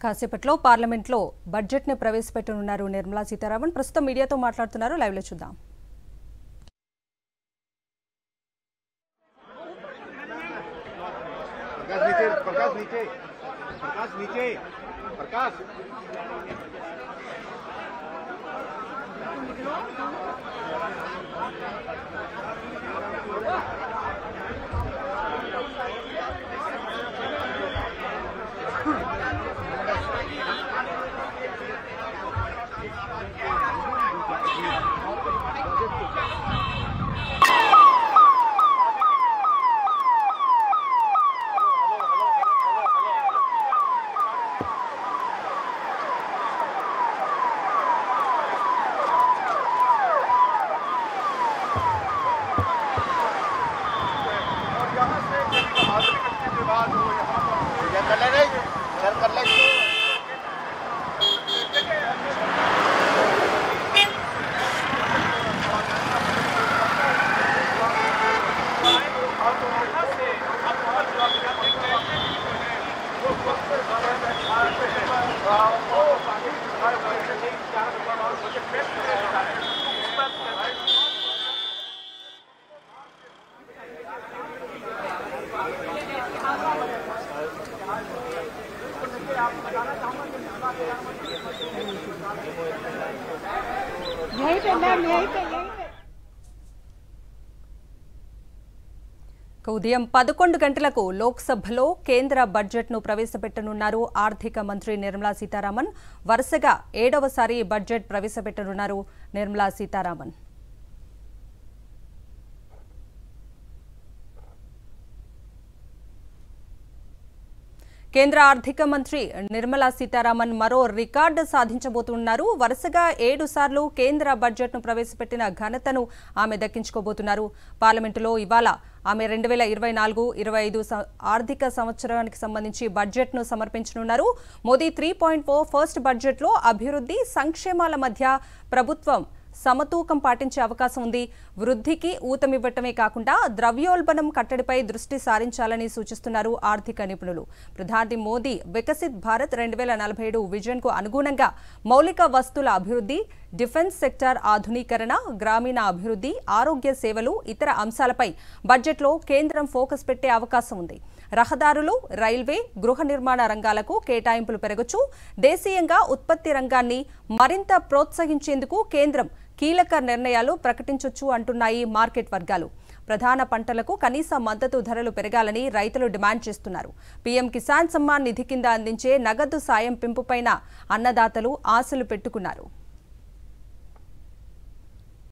కాసేపట్లో పార్లమెంట్లో బడ్జెట్ ని ప్రవేశపెట్టనున్నారు నిర్మలా సీతారామన్. ప్రస్తుతం మీడియాతో మాట్లాడుతున్నారు. లైవ్ లో చూద్దాం. ఉదయం 11 గంటలకు లోక్సభలో కేంద్ర బడ్జెట్ను ప్రవేశపెట్టనున్నారు ఆర్థిక మంత్రి నిర్మలా సీతారామన్. వరుసగా 7వసారి బడ్జెట్ ప్రవేశపెట్టనున్నారు నిర్మలా సీతారామన్. కేంద్ర ఆర్థిక మంత్రి నిర్మలా సీతారామన్ మరో రికార్డు సాధించబోతున్నారు. వరుసగా 7 సార్లు కేంద్ర బడ్జెట్ను ప్రవేశపెట్టిన ఘనతను ఆమె దక్కించుకోబోతున్నారు. పార్లమెంటులో ఇవాళ ఆమె 2024-25 ఆర్థిక సంవత్సరానికి సంబంధించి బడ్జెట్ను సమర్పించనున్నారు. మోదీ 3.0 ఫస్ట్ బడ్జెట్లో అభివృద్ధి, సంక్షేమాల మధ్య ప్రభుత్వం సమతూకం పాటించే అవకాశం ఉంది. వృద్ధికి ఊతమివ్వటమే కాకుండా ద్రవ్యోల్బణం కట్టడిపై దృష్టి సారించాలని సూచిస్తున్నారు ఆర్థిక నిపుణులు. ప్రధాని మోదీ వికసిత్ భారత్ 2047 విజన్ కు అనుగుణంగా మౌలిక వస్తువుల అభివృద్ధి, డిఫెన్స్ సెక్టార్ ఆధునీకరణ, గ్రామీణ అభివృద్ధి, ఆరోగ్య సేవలు, ఇతర అంశాలపై బడ్జెట్లో కేంద్రం ఫోకస్ పెట్టే అవకాశం ఉంది. రహదారులు, రైల్వే, గృహ నిర్మాణ రంగాలకు కేటాయింపులు పెరగొచ్చు. దేశీయంగా ఉత్పత్తి రంగాన్ని మరింత ప్రోత్సహించేందుకు కేంద్రం కీలక నిర్ణయాలు ప్రకటించొచ్చు అంటున్నాయి మార్కెట్ వర్గాలు. ప్రధాన పంటలకు కనీస మద్దతు ధరలు పెరగాలని రైతులు డిమాండ్ చేస్తున్నారు. పీఎం కిసాన్ సమ్మాన్ నిధి కింద అందించే నగదు సాయం పెంపుపైన అన్నదాతలు ఆశలు పెట్టుకున్నారు.